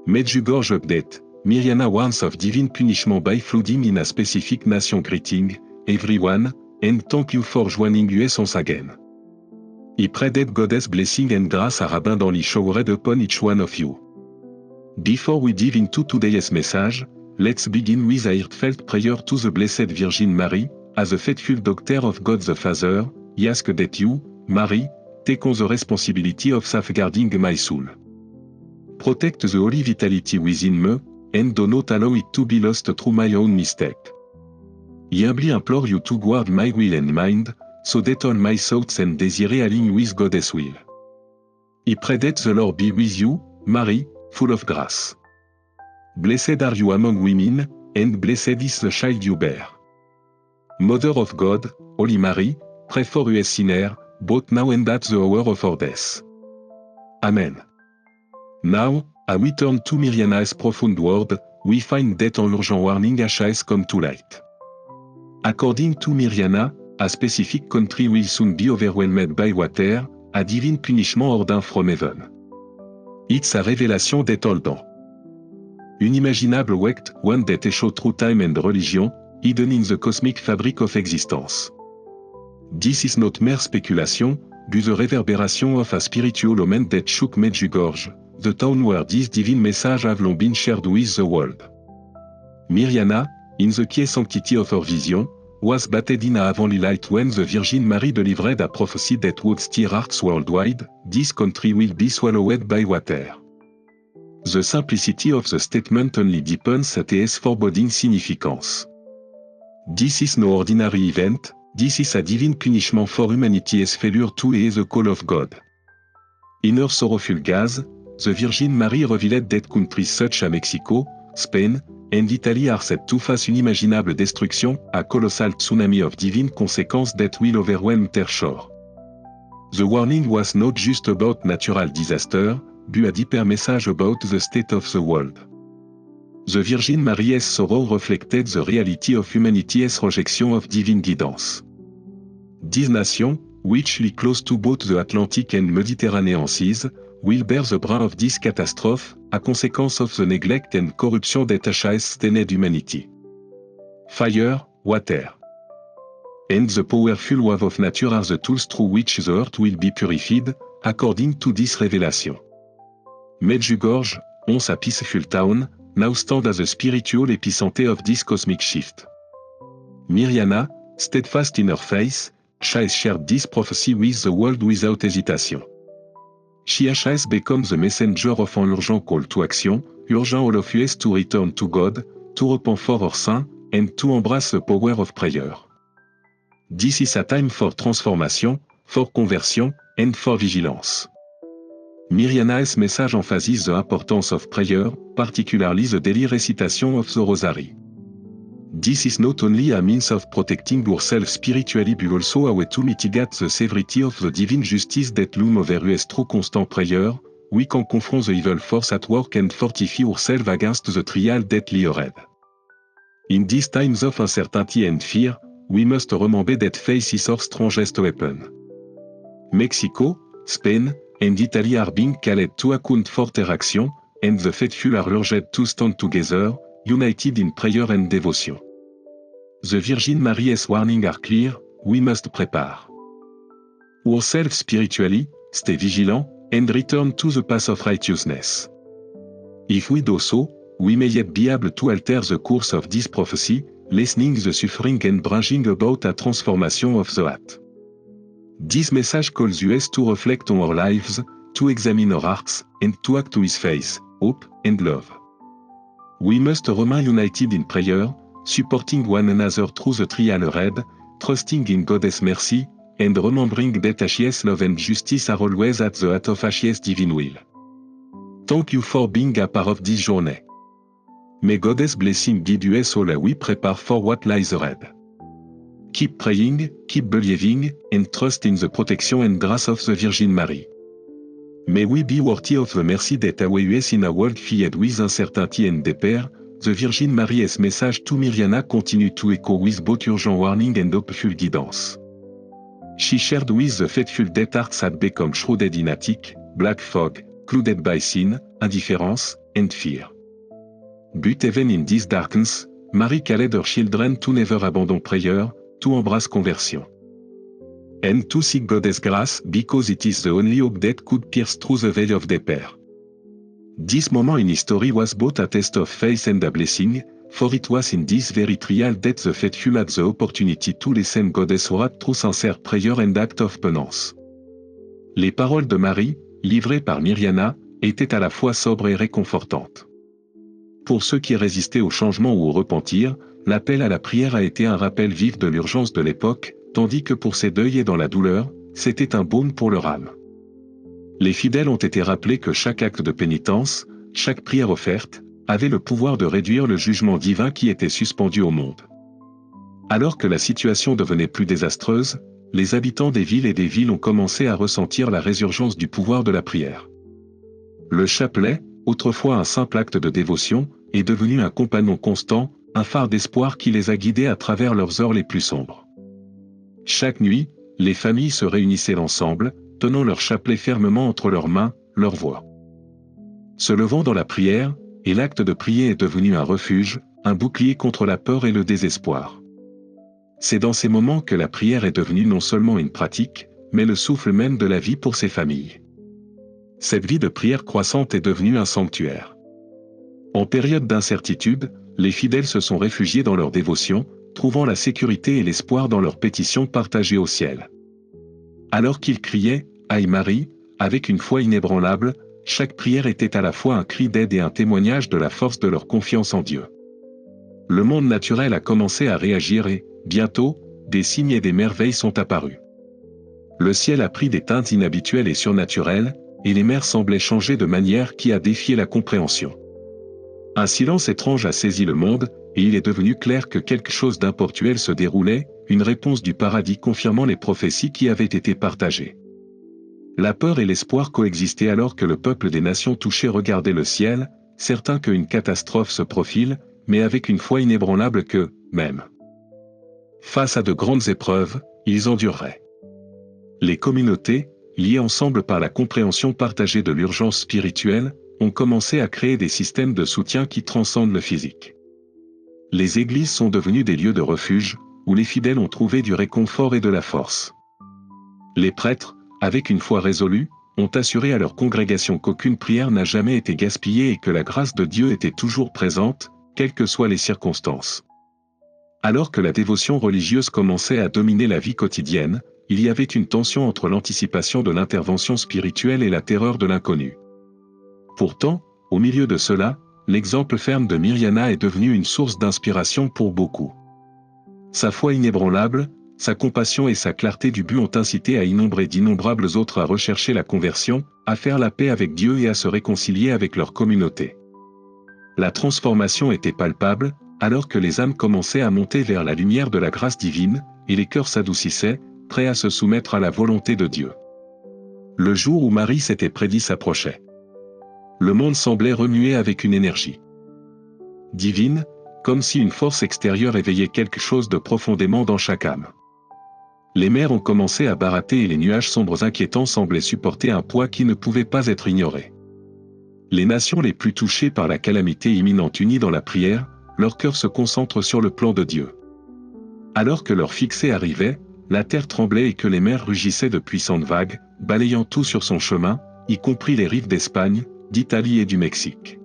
Medjugorje update. Mirjana warns of divine punishment by flooding in a specific nation. Greeting, everyone, and thank you for joining us once again. I pray that Goddess blessing and grace are abundantly showered upon each one of you. Before we dive into today's message, let's begin with a heartfelt prayer to the Blessed Virgin Mary, as a faithful daughter of God the Father. I ask that you, Mary, take on the responsibility of safeguarding my soul. Protect the holy vitality within me, and do not allow it to be lost through my own mistake. I humbly implore you to guard my will and mind, so that all my thoughts and desires align with God's will. I pray that the Lord be with you, Mary, full of grace. Blessed are you among women, and blessed is the child you bear. Mother of God, Holy Mary, pray for us sinners, both now and at the hour of our death. Amen. Now, as we turn to Mirjana's profound word, we find that an urgent warning has come to light. According to Mirjana, a specific country will soon be overwhelmed by water, a divine punishment ordained from heaven. It's a revelation that hold on. Unimaginable weight, one that echoes through time and religion, hidden in the cosmic fabric of existence. This is not mere speculation, but the reverberation of a spiritual omen that shook Medjugorje, the town where this divine message have long been shared with the world. Mirjana, in the key sanctity of her vision, was bathed in a heavenly light when the Virgin Mary delivered a prophecy that would stir hearts worldwide. This country will be swallowed by water. The simplicity of the statement only deepens its foreboding significance. This is no ordinary event, this is a divine punishment for humanity's failure to heed the call of God. In her sorrowful gaze, the Virgin Mary revealed that countries such as Mexico, Spain, and Italy are set to face unimaginable destruction, a colossal tsunami of divine consequences that will overwhelm their shore. The warning was not just about natural disaster, but a deeper message about the state of the world. The Virgin Mary's sorrow reflected the reality of humanity's rejection of divine guidance. This nation, which lay close to both the Atlantic and Mediterranean seas, will bear the brunt of this catastrophe, a consequence of the neglect and corruption that has stained humanity. Fire, water, and the powerful wave of nature are the tools through which the earth will be purified, according to this revelation. Medjugorje, once a peaceful town, now stands as a spiritual epicenter of this cosmic shift. Mirjana, steadfast in her faith, has shared this prophecy with the world without hesitation. She has become the messenger of an urgent call to action, urging all of us to return to God, to repent for our sins, and to embrace the power of prayer. This is a time for transformation, for conversion, and for vigilance. Mirjana's message emphasizes the importance of prayer, particularly the daily recitation of the Rosary. This is not only a means of protecting ourselves spiritually but also a way to mitigate the severity of the divine justice that loom over us through constant prayer. We can confront the evil force at work and fortify ourselves against the trial that lie ahead. In these times of uncertainty and fear, we must remember that faith is our strongest weapon. Mexico, Spain, and Italy are being called to account for their action, and the faithful are urged to stand together, united in prayer and devotion. The Virgin Mary's warnings are clear: we must prepare ourselves spiritually, stay vigilant, and return to the path of righteousness. If we do so, we may yet be able to alter the course of this prophecy, lessening the suffering and bringing about a transformation of the heart. This message calls us to reflect on our lives, to examine our hearts, and to act with faith, hope, and love. We must remain united in prayer, supporting one another through the trial ahead, trusting in God's mercy, and remembering that His love and justice are always at the heart of His divine will. Thank you for being a part of this journey. May God's blessing guide us all as we prepare for what lies ahead. Keep praying, keep believing, and trust in the protection and grace of the Virgin Mary. May we be worthy of the mercy that awaits us in a world filled with uncertainty and despair. The Virgin Mary's message to Mirjana continued to echo with both urgent warning and hopeful guidance. She shared with the faithful that hearts had become shrouded in a thick, black fog, clouded by sin, indifference, and fear. But even in this darkness, Mary called her children to never abandon prayer, to embrace conversion. And to seek God's grace because it is the only hope that could pierce through the veil of despair. This moment in history was both a test of faith and a blessing, for it was in this very trial that the faithful had the opportunity to listen God's word through sincere prayer and act of penance. Les paroles de Marie, livrées par Mirjana, étaient à la fois sobres et réconfortantes. Pour ceux qui résistaient au changement ou au repentir, l'appel à la prière a été un rappel vif de l'urgence de l'époque, tandis que pour ces deuils et dans la douleur, c'était un baume pour leur âme. Les fidèles ont été rappelés que chaque acte de pénitence, chaque prière offerte, avait le pouvoir de réduire le jugement divin qui était suspendu au monde. Alors que la situation devenait plus désastreuse, les habitants des villes et des villes ont commencé à ressentir la résurgence du pouvoir de la prière. Le chapelet, autrefois un simple acte de dévotion, est devenu un compagnon constant, un phare d'espoir qui les a guidés à travers leurs heures les plus sombres. Chaque nuit, les familles se réunissaient ensemble, tenant leur chapelet fermement entre leurs mains, leur voix. Se levant dans la prière, et l'acte de prier est devenu un refuge, un bouclier contre la peur et le désespoir. C'est dans ces moments que la prière est devenue non seulement une pratique, mais le souffle même de la vie pour ces familles. Cette vie de prière croissante est devenue un sanctuaire. En période d'incertitude, les fidèles se sont réfugiés dans leur dévotion, trouvant la sécurité et l'espoir dans leurs pétitions partagées au ciel. Alors qu'ils criaient « Aïe Marie », avec une foi inébranlable, chaque prière était à la fois un cri d'aide et un témoignage de la force de leur confiance en Dieu. Le monde naturel a commencé à réagir et, bientôt, des signes et des merveilles sont apparus. Le ciel a pris des teintes inhabituelles et surnaturelles, et les mers semblaient changer de manière qui a défié la compréhension. Un silence étrange a saisi le monde, et il est devenu clair que quelque chose d'importuel se déroulait, une réponse du paradis confirmant les prophéties qui avaient été partagées. La peur et l'espoir coexistaient alors que le peuple des nations touchées regardait le ciel, certain qu'une catastrophe se profile, mais avec une foi inébranlable que, même face à de grandes épreuves, ils endureraient. Les communautés, liées ensemble par la compréhension partagée de l'urgence spirituelle, ont commencé à créer des systèmes de soutien qui transcendent le physique. Les églises sont devenues des lieux de refuge, où les fidèles ont trouvé du réconfort et de la force. Les prêtres, avec une foi résolue, ont assuré à leur congrégation qu'aucune prière n'a jamais été gaspillée et que la grâce de Dieu était toujours présente, quelles que soient les circonstances. Alors que la dévotion religieuse commençait à dominer la vie quotidienne, il y avait une tension entre l'anticipation de l'intervention spirituelle et la terreur de l'inconnu. Pourtant, au milieu de cela, l'exemple ferme de Mirjana est devenu une source d'inspiration pour beaucoup. Sa foi inébranlable, sa compassion et sa clarté du but ont incité à innombre et d'innombrables autres à rechercher la conversion, à faire la paix avec Dieu et à se réconcilier avec leur communauté. La transformation était palpable, alors que les âmes commençaient à monter vers la lumière de la grâce divine, et les cœurs s'adoucissaient, prêts à se soumettre à la volonté de Dieu. Le jour où Marie s'était prédit s'approchait. Le monde semblait remuer avec une énergie divine, comme si une force extérieure éveillait quelque chose de profondément dans chaque âme. Les mers ont commencé à barater et les nuages sombres inquiétants semblaient supporter un poids qui ne pouvait pas être ignoré. Les nations les plus touchées par la calamité imminente unies dans la prière, leur cœur se concentre sur le plan de Dieu. Alors que leur fixée arrivait, la terre tremblait et que les mers rugissaient de puissantes vagues, balayant tout sur son chemin, y compris les rives d'Espagne, d'Italie et du Mexique.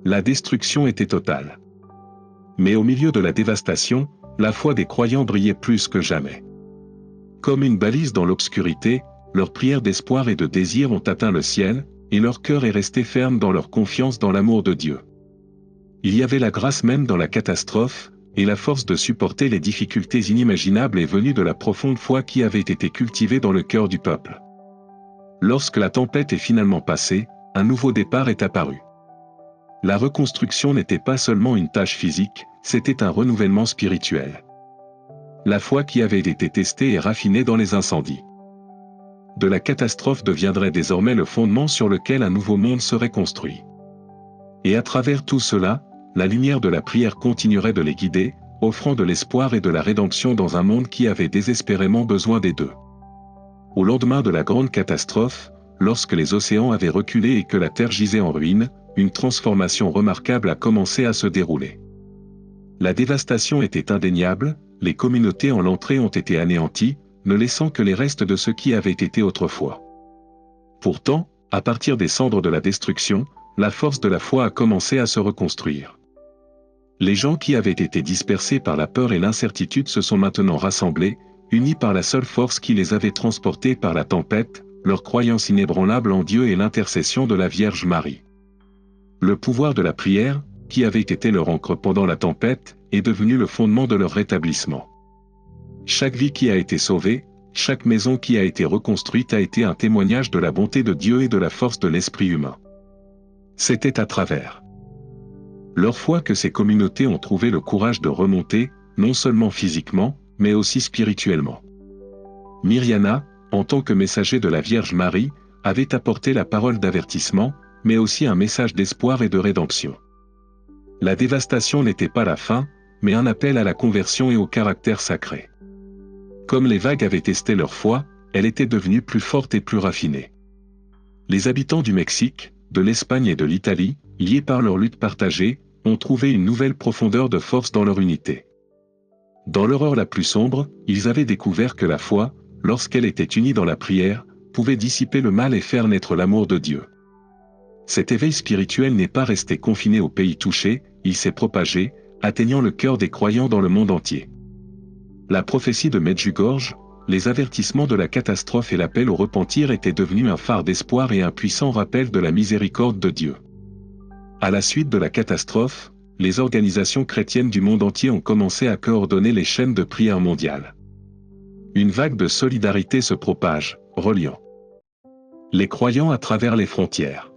La destruction était totale. Mais au milieu de la dévastation, la foi des croyants brillait plus que jamais. Comme une balise dans l'obscurité, leurs prières d'espoir et de désir ont atteint le ciel, et leur cœur est resté ferme dans leur confiance dans l'amour de Dieu. Il y avait la grâce même dans la catastrophe, et la force de supporter les difficultés inimaginables est venue de la profonde foi qui avait été cultivée dans le cœur du peuple. Lorsque la tempête est finalement passée, un nouveau départ est apparu. La reconstruction n'était pas seulement une tâche physique, c'était un renouvellement spirituel. La foi qui avait été testée et raffinée dans les incendies de la catastrophe deviendrait désormais le fondement sur lequel un nouveau monde serait construit. Et à travers tout cela, la lumière de la prière continuerait de les guider, offrant de l'espoir et de la rédemption dans un monde qui avait désespérément besoin des deux. Au lendemain de la grande catastrophe, lorsque les océans avaient reculé et que la terre gisait en ruine, une transformation remarquable a commencé à se dérouler. La dévastation était indéniable, les communautés en l'entrée ont été anéanties, ne laissant que les restes de ce qui avait été autrefois. Pourtant, à partir des cendres de la destruction, la force de la foi a commencé à se reconstruire. Les gens qui avaient été dispersés par la peur et l'incertitude se sont maintenant rassemblés, unis par la seule force qui les avait transportés par la tempête, leur croyance inébranlable en Dieu et l'intercession de la Vierge Marie. Le pouvoir de la prière, qui avait été leur ancre pendant la tempête, est devenu le fondement de leur rétablissement. Chaque vie qui a été sauvée, chaque maison qui a été reconstruite a été un témoignage de la bonté de Dieu et de la force de l'esprit humain. C'était à travers leur foi que ces communautés ont trouvé le courage de remonter, non seulement physiquement, mais aussi spirituellement. Mirjana, en tant que messager de la Vierge Marie, avait apporté la parole d'avertissement, mais aussi un message d'espoir et de rédemption. La dévastation n'était pas la fin, mais un appel à la conversion et au caractère sacré. Comme les vagues avaient testé leur foi, elle était devenue plus forte et plus raffinée. Les habitants du Mexique, de l'Espagne et de l'Italie, liés par leur lutte partagée, ont trouvé une nouvelle profondeur de force dans leur unité. Dans l'horreur la plus sombre, ils avaient découvert que la foi, lorsqu'elle était unie dans la prière, pouvait dissiper le mal et faire naître l'amour de Dieu. Cet éveil spirituel n'est pas resté confiné aux pays touchés, il s'est propagé, atteignant le cœur des croyants dans le monde entier. La prophétie de Medjugorje, les avertissements de la catastrophe et l'appel au repentir étaient devenus un phare d'espoir et un puissant rappel de la miséricorde de Dieu. À la suite de la catastrophe, les organisations chrétiennes du monde entier ont commencé à coordonner les chaînes de prière mondiales. Une vague de solidarité se propage, reliant les croyants à travers les frontières.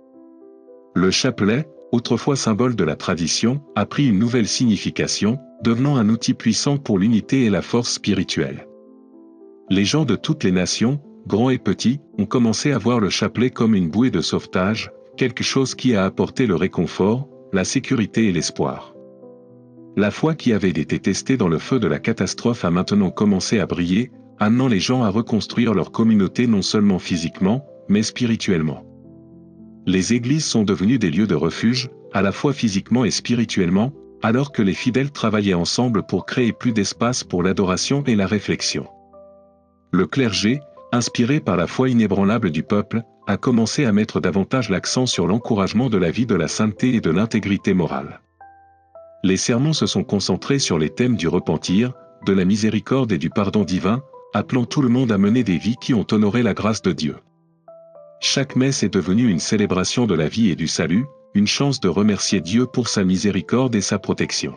Le chapelet, autrefois symbole de la tradition, a pris une nouvelle signification, devenant un outil puissant pour l'unité et la force spirituelle. Les gens de toutes les nations, grands et petits, ont commencé à voir le chapelet comme une bouée de sauvetage, quelque chose qui a apporté le réconfort, la sécurité et l'espoir. La foi qui avait été testée dans le feu de la catastrophe a maintenant commencé à briller, amenant les gens à reconstruire leur communauté non seulement physiquement, mais spirituellement. Les églises sont devenues des lieux de refuge, à la fois physiquement et spirituellement, alors que les fidèles travaillaient ensemble pour créer plus d'espace pour l'adoration et la réflexion. Le clergé, inspiré par la foi inébranlable du peuple, a commencé à mettre davantage l'accent sur l'encouragement de la vie de la sainteté et de l'intégrité morale. Les sermons se sont concentrés sur les thèmes du repentir, de la miséricorde et du pardon divin, appelant tout le monde à mener des vies qui ont honoré la grâce de Dieu. Chaque messe est devenue une célébration de la vie et du salut, une chance de remercier Dieu pour sa miséricorde et sa protection.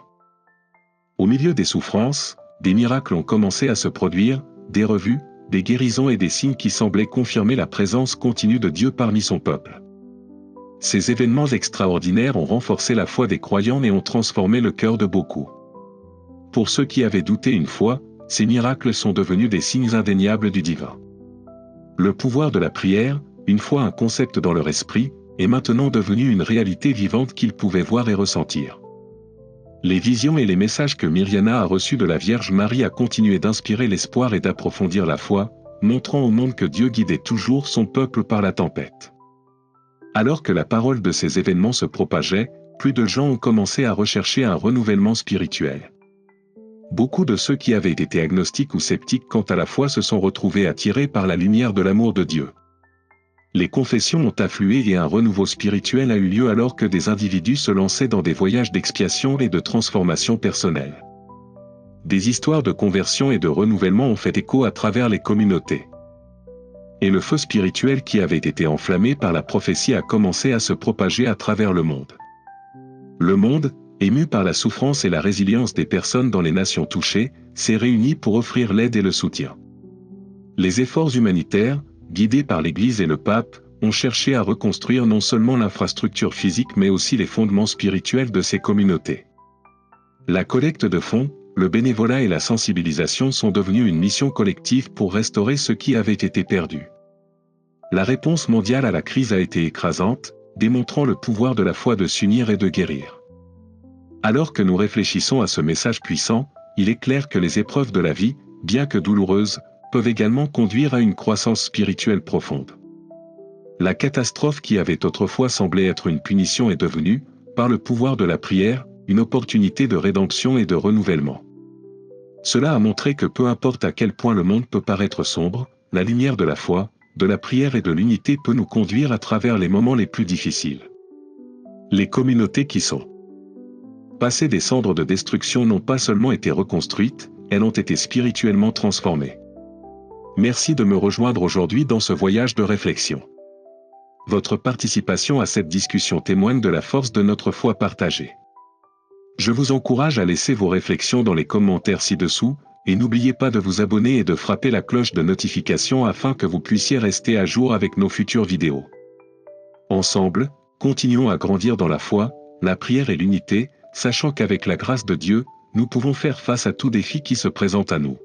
Au milieu des souffrances, des miracles ont commencé à se produire, des revues, des guérisons et des signes qui semblaient confirmer la présence continue de Dieu parmi son peuple. Ces événements extraordinaires ont renforcé la foi des croyants et ont transformé le cœur de beaucoup. Pour ceux qui avaient douté une fois, ces miracles sont devenus des signes indéniables du divin. Le pouvoir de la prière, une fois un concept dans leur esprit, est maintenant devenu une réalité vivante qu'ils pouvaient voir et ressentir. Les visions et les messages que Mirjana a reçus de la Vierge Marie a continué d'inspirer l'espoir et d'approfondir la foi, montrant au monde que Dieu guidait toujours son peuple par la tempête. Alors que la parole de ces événements se propageait, plus de gens ont commencé à rechercher un renouvellement spirituel. Beaucoup de ceux qui avaient été agnostiques ou sceptiques quant à la foi se sont retrouvés attirés par la lumière de l'amour de Dieu. Les confessions ont afflué et un renouveau spirituel a eu lieu alors que des individus se lançaient dans des voyages d'expiation et de transformation personnelle. Des histoires de conversion et de renouvellement ont fait écho à travers les communautés. Et le feu spirituel qui avait été enflammé par la prophétie a commencé à se propager à travers le monde. Le monde, ému par la souffrance et la résilience des personnes dans les nations touchées, s'est réuni pour offrir l'aide et le soutien. Les efforts humanitaires, guidés par l'Église et le pape, ont cherché à reconstruire non seulement l'infrastructure physique mais aussi les fondements spirituels de ces communautés. La collecte de fonds, le bénévolat et la sensibilisation sont devenus une mission collective pour restaurer ce qui avait été perdu. La réponse mondiale à la crise a été écrasante, démontrant le pouvoir de la foi de s'unir et de guérir. Alors que nous réfléchissons à ce message puissant, il est clair que les épreuves de la vie, bien que douloureuses, peuvent également conduire à une croissance spirituelle profonde. La catastrophe qui avait autrefois semblé être une punition est devenue, par le pouvoir de la prière, une opportunité de rédemption et de renouvellement. Cela a montré que peu importe à quel point le monde peut paraître sombre, la lumière de la foi, de la prière et de l'unité peut nous conduire à travers les moments les plus difficiles. Les communautés qui sont passées des cendres de destruction n'ont pas seulement été reconstruites, elles ont été spirituellement transformées. Merci de me rejoindre aujourd'hui dans ce voyage de réflexion. Votre participation à cette discussion témoigne de la force de notre foi partagée. Je vous encourage à laisser vos réflexions dans les commentaires ci-dessous, et n'oubliez pas de vous abonner et de frapper la cloche de notification afin que vous puissiez rester à jour avec nos futures vidéos. Ensemble, continuons à grandir dans la foi, la prière et l'unité, sachant qu'avec la grâce de Dieu, nous pouvons faire face à tout défi qui se présente à nous.